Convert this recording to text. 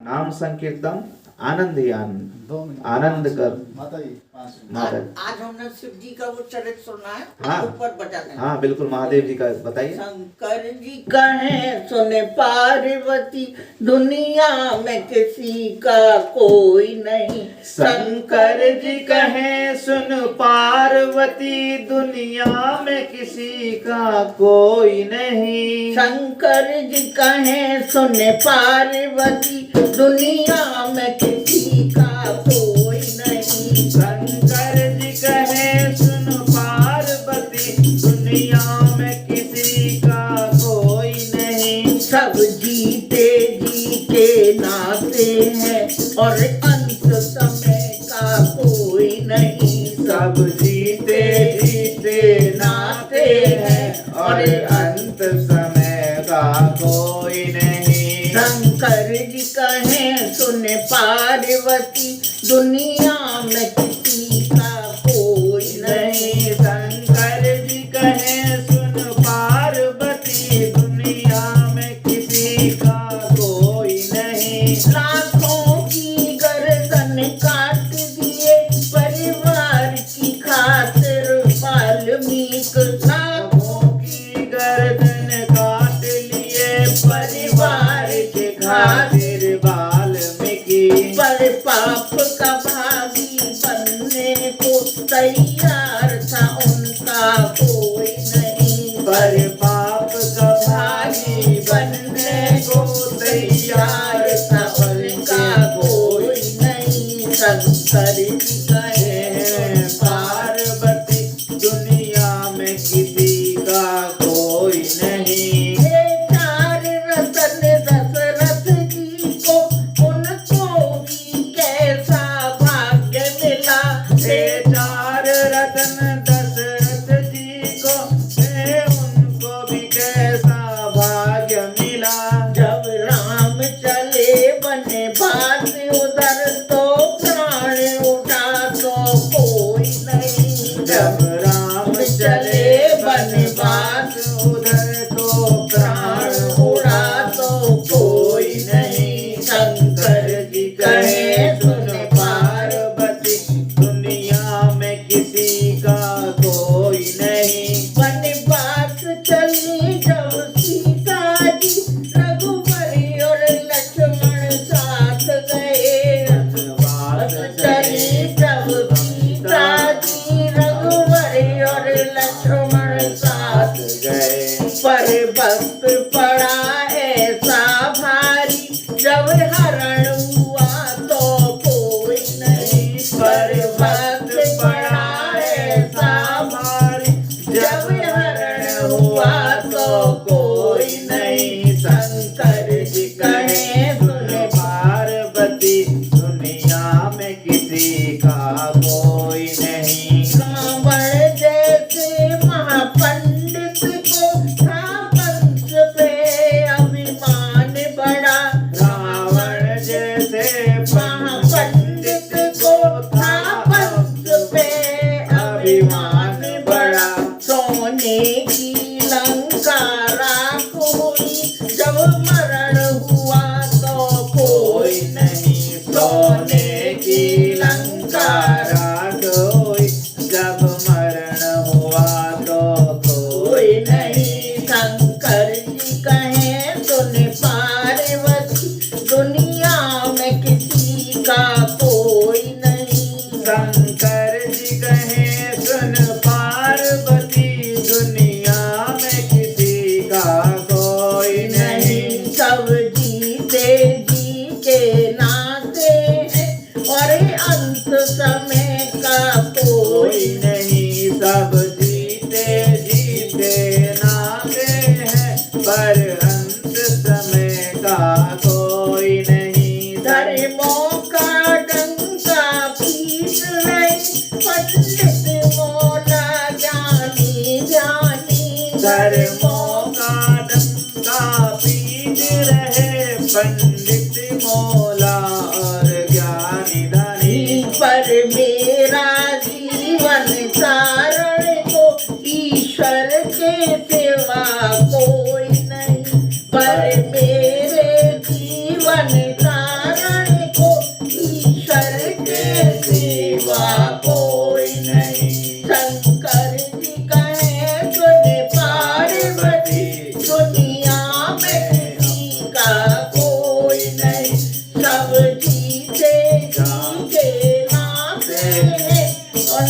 नाम संकीर्तन आनंद ही आनंद, आनंद कर माता जी माता। आज हमने शिव जी का वो चरित्र सुना है, हाँ। ऊपर बजाते हैं। हाँ बिल्कुल, महादेव जी का बताइए। शंकर जी कहे सुने पार्वती, दुनिया में किसी का कोई नहीं। शंकर जी कहे सुन पार्वती, दुनिया में किसी का कोई नहीं। शंकर जी कहे सुने पार्वती, दुनिया में किसी का कोई नहीं। शंकर जी कहे सुन पार्वती, दुनिया में किसी का कोई नहीं। सब जीते जी के नाते हैं और अंत समय का कोई नहीं। सब जीते जीते नाते हैं और अंत समय का कोई नहीं। शंकर जी कहे सुने पार्वती, दुनिया में किसी का कोई नहीं। शंकर जी कहे सुन पार्वती, दुनिया में किसी का कोई नहीं। लाखों की गर्दन काट दिए परिवार की खातिर वाल्मीकि। लाखों की गर्दन काट लिए परिवार के खातिर वाल्मीकि। पर पाप का भागी बनने को तैयार था उनका कोई नहीं। पर पाप का भागी बनने को तैयार था उनका कोई नहीं। शंकर जी कहे पार्वती, दुनिया में किसी का कोई नहीं। ये चार रतन दशरथ जी को, उनको भी कैसा भाग्य मिला। हे चार रतन दशरथ जी को, हे उनको भी कैसा भाग्य मिला। जब राम चले वनवास उधर, तो प्राण उठा तो कोई नहीं। जब राम चले वनवास उधर, तो प्राण उड़ा तो कोई नहीं। शंकर जी कहे सुन पार्वती, दुनिया में किसी का कोई नहीं। वनवास चली जब सीता जी, रघुवर और लक्ष्मण साथ गए। वनवास चली जब सीता जी, रघुवर और लक्ष्मण साथ गए। पर वक्त पड़ा ऐसा भारी, जब हरण हुआ तो कोई नहीं। पर वक्त पड़ा ऐसा भारी, जब हरण हुआ तो कोई नहीं। शंकर जी कहे सुन पार्वती, दुनिया में किसी का कोई नहीं। रावण जैसे महापंडित को था वंश पे अभिमान बड़ा। रावण जैसे महापंडित को था वंश पे अभिमान बड़ा। सोने की लंका राख हुई, जब मरण हुआ तो कोई नहीं। सोने की लंका राख हुई, जब मरण हुआ तो कोई कोई नहीं। शंकर जी कहे सुन पार्वती, दुनिया में किसी का कोई नहीं। शंकर जी कहे सुन पार्वती, दुनिया में किसी का कोई नहीं। सब जीते जी के नाते हैं और अंत समय का कोई कोई नहीं। सब जीते जीते नाते हैं, पर अंत समय का कोई नहीं। धर्मों का डंका पीट रहे पंडित मौला जानी जानी। धर्मों का डंका पीट रहे पंडित मौला और ज्ञानी धनी। पर मेरा जीवन कारण को ईश्वर के सिवा कोई नहीं। पर मेरे जीवन कारण सब जीते जी के नाते हैं और